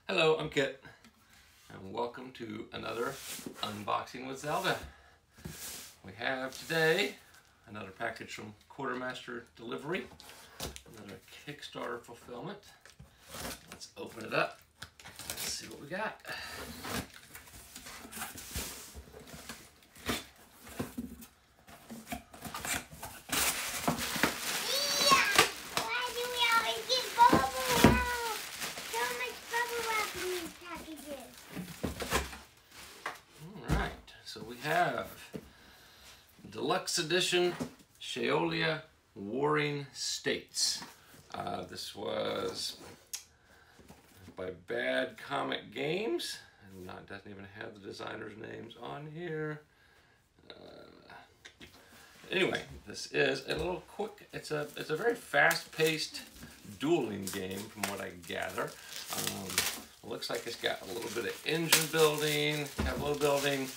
Hello, I'm Kit, and welcome to another unboxing with Zelda. We have today another package from Quartermaster Delivery, another Kickstarter fulfillment. Let's open it up. Let's see what we got. So we have Deluxe Edition Shaolia Warring States. This was by Bad Comet Games. And it doesn't even have the designers' names on here. Anyway, this is a little quick. It's a very fast-paced dueling game, from what I gather. It looks like it's got a little bit of engine building, tableau building.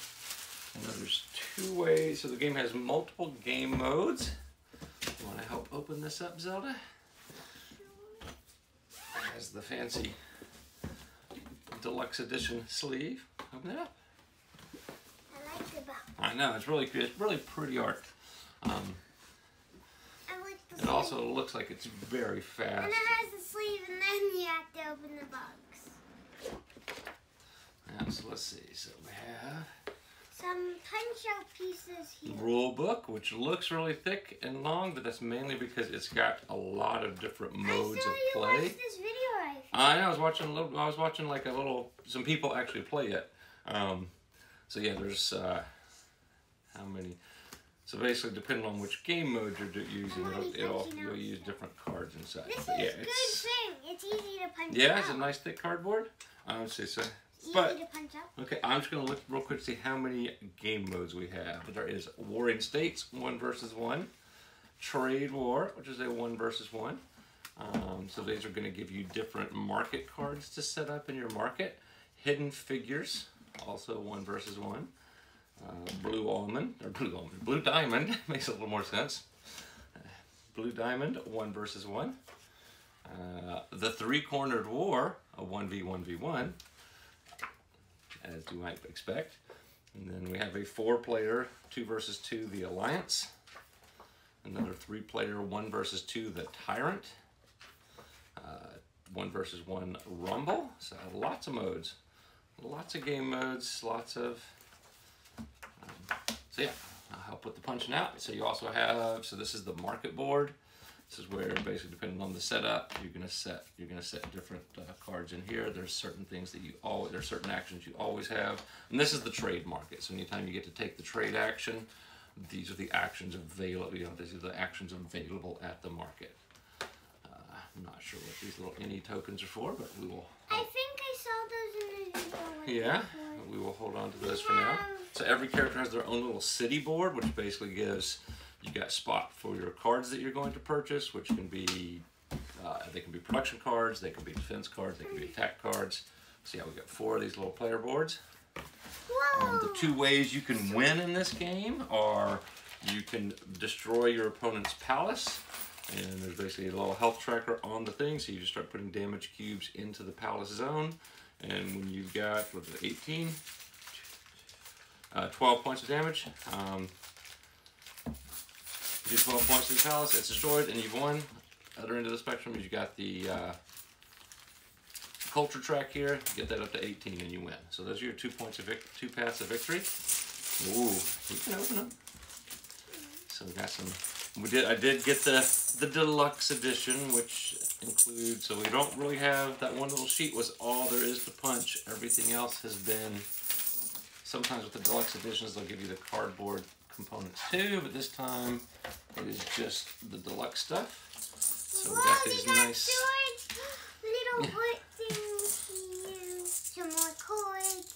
And there's two ways. So the game has multiple game modes. You want to help open this up, Zelda? It has the fancy Deluxe Edition sleeve. Open it up. I like the box. I know, it's really pretty art. I like the It sleeve. also looks like it's very fast. And it has the sleeve, and then you have to open the box. Yeah, so let's see. So we have some punch-out pieces here. rule book, which looks really thick and long, but that's mainly because it's got a lot of different modes of play. I saw you watch this video. I know. I was watching like some people actually play it. So yeah, there's how many? So basically, depending on which game mode you're using, you'll use different cards and such. This is But yeah, good thing. It's easy to punch out. Yeah, it's a nice thick cardboard. I would say so. Easy But to punch out. okay, I'm just gonna look real quick to see how many game modes we have. There is Warring States, 1 versus 1. Trade War, which is a 1 versus 1. So these are going to give you different market cards to set up in your market. Hidden Figures, also 1 versus 1. Blue Diamond, makes a little more sense. Blue Diamond, 1 versus 1. The Three-Cornered War, a 1v1v1, as you might expect. And then we have a 4-player, 2 versus 2, the Alliance. Another 3-player, 1 versus 2, the Tyrant. 1 versus 1 Rumble. So lots of modes, lots of game modes, lots of. So yeah, I'll help with the punching out. So you also have. So this is the market board. This is where basically, depending on the setup, you're gonna set different cards in here. There's certain things that there's certain actions you always have, and this is the trade market. So anytime you get to take the trade action, these are the actions available. These are the actions available at the market. I'm not sure what these little any tokens are for, but we will. I think I saw those in the video. Yeah, we will hold on to those for now. So every character has their own little city board, which basically gives you got spot for your cards that you're going to purchase, which can be they can be production cards, they can be defense cards, they can be attack cards. So yeah, we got 4 of these little player boards. The 2 ways you can win in this game are you can destroy your opponent's palace. And there's basically a little health tracker on the thing, so you just start putting damage cubes into the palace zone. And when you've got, what is it, 12 points of damage, you do 12 points to the palace, it's destroyed, and you've won. Other end of the spectrum is you got the culture track here, you get that up to 18 and you win. So those are your 2 paths of victory. Ooh, you can open them. So we got some. I did get the Deluxe Edition, which includes, so we don't really have, that one little sheet was all there is to punch. Everything else has been, sometimes with the Deluxe Editions, they'll give you the cardboard components too, but this time it is just the Deluxe stuff. So we got these nice little wood things here, some more cords.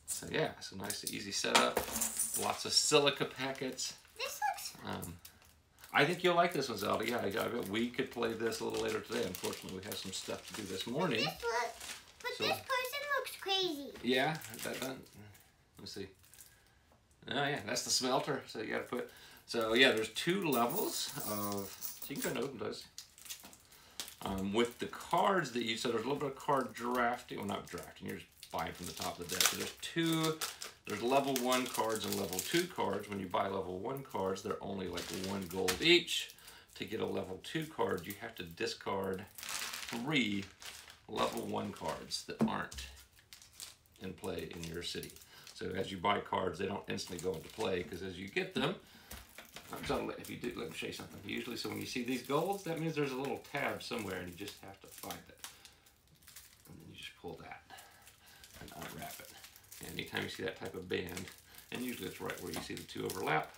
So yeah, it's a nice easy setup. Lots of silica packets. This looks I think you'll like this one, Zelda. Yeah, we could play this a little later today. Unfortunately, we have some stuff to do this morning. This person looks crazy. Yeah, let me see. Oh yeah, that's the smelter. So you got to put. So yeah, there's 2 levels of. So you can go and open those. With the cards that you, so there's a little bit of card drafting, well not drafting, you're just buying from the top of the deck. So there's level 1 cards and level 2 cards. When you buy level 1 cards, they're only like 1 gold each. To get a level 2 card, you have to discard 3 level 1 cards that aren't in play in your city. So as you buy cards, they don't instantly go into play, because as you get them, if you do, let me show you something. Usually, so when you see these golds, that means there's a little tab somewhere, and you just have to find it. And then you just pull that and unwrap it. And anytime you see that type of band, and usually it's right where you see the 2 overlap.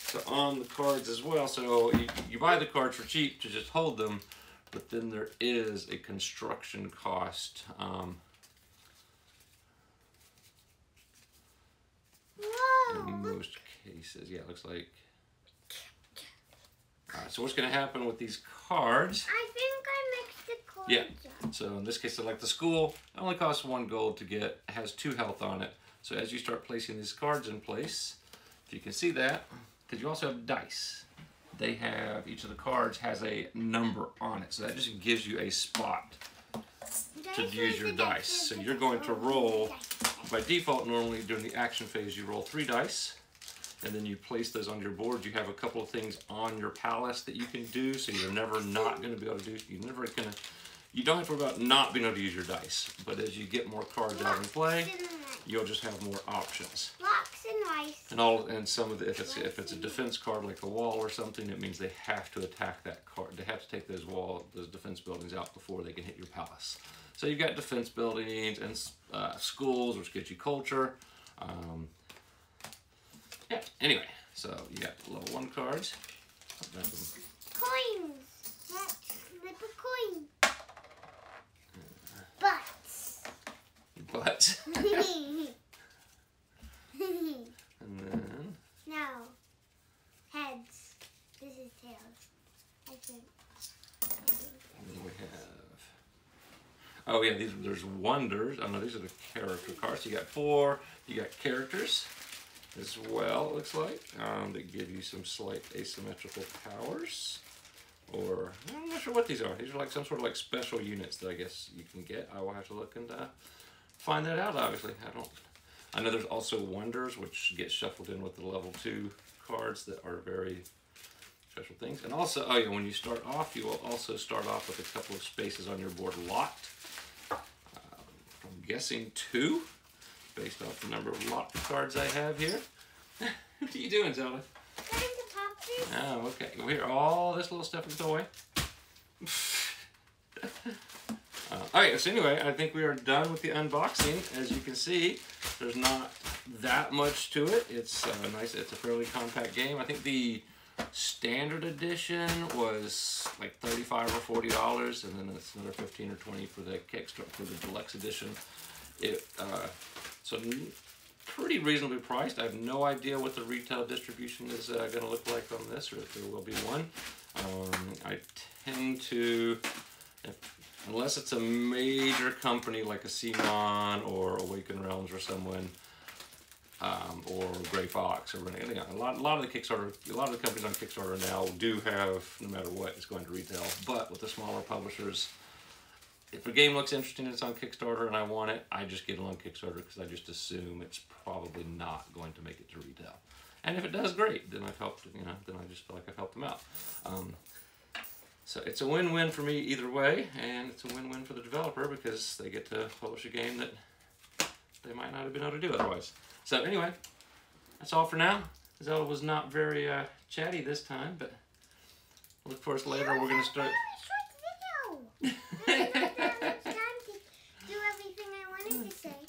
So on the cards as well, so you buy the cards for cheap to just hold them, but then there is a construction cost. In most cases, yeah, it looks like. So what's going to happen with these cards? I think I mixed the cards. Yeah. So in this case, so like the school, it only costs 1 gold to get. It has 2 health on it. So as you start placing these cards in place, if you can see that, because you also have dice. They have, each of the cards has a number on it. So that just gives you a spot to use your dice. So you're going to roll, by default, normally during the action phase, you roll 3 dice. And then you place those on your board. You have a couple of things on your palace that you can do, so you're never not going to be able to do. You don't have to worry about not being able to use your dice. But as you get more cards out in play, you'll just have more options. Blocks and rice. And some of the, if it's a defense card like a wall or something, it means they have to attack that card. They have to take those defense buildings out before they can hit your palace. So you've got defense buildings and schools, which get you culture. Yeah, anyway, so you got level 1 cards. Coins. Let's flip a coin. Butts. Butts. And then... No. Heads. This is tails. I think. And then we have... Oh yeah, there's wonders. Oh no, these are the character cards. You got 4. You got characters as well, it looks like, that give you some slight asymmetrical powers. Or, I'm not sure what these are. These are like some sort of like special units that I guess you can get. I will have to look and find that out, obviously. I know there's also wonders, which get shuffled in with the level 2 cards that are very special things. And also, oh yeah, when you start off, you will also start off with a couple of spaces on your board locked. I'm guessing 2. Based off the number of locked cards I have here. What are you doing, Zelda? Trying to pop this. Oh, okay. Well, here, all this little stuff is away. Okay, so anyway, I think we are done with the unboxing. As you can see, there's not that much to it. It's nice. It's a fairly compact game. I think the standard edition was like $35 or $40, and then it's another $15 or $20 for the Kickstarter for the Deluxe edition. So pretty reasonably priced. I have no idea what the retail distribution is going to look like on this, or if there will be one. I tend to, unless it's a major company like a CMON or Awaken Realms or someone, or Gray Fox or anything. A lot of the companies on Kickstarter now do have, no matter what, it's going to retail. But with the smaller publishers, if a game looks interesting and it's on Kickstarter and I want it, I just get it on Kickstarter because I just assume it's probably not going to make it to retail. And if it does, great. Then I've helped, then I just feel like I've helped them out. So it's a win-win for me either way, and it's a win-win for the developer because they get to publish a game that they might not have been able to do otherwise. So anyway, that's all for now. Zelda was not very chatty this time, but look for us later. We're going to start...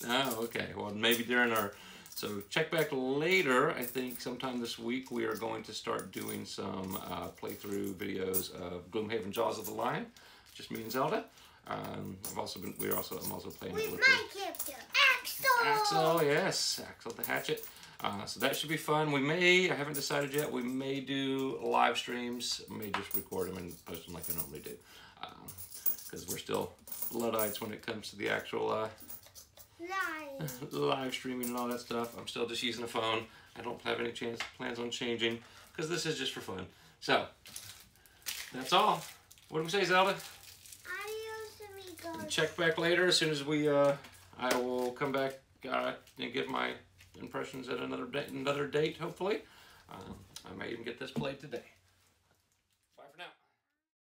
Oh, okay. Well, maybe during our... So check back later. I think sometime this week we are going to start doing some playthrough videos of Gloomhaven Jaws of the Lion. Just me and Zelda. I'm also playing it with my character, Axel. Axel, yes, Axel the Hatchet. So that should be fun. We may, I haven't decided yet, we may do live streams. May just record them and post them like I normally do. Because we're still Luddites when it comes to the actual live streaming and all that stuff. I'm still just using a phone. I don't have any plans on changing. because this is just for fun. So, that's all. What do we say, Zelda? Adios, amigos. Check back later as soon as we, I will come back and give my impressions at another date, hopefully. I may even get this played today.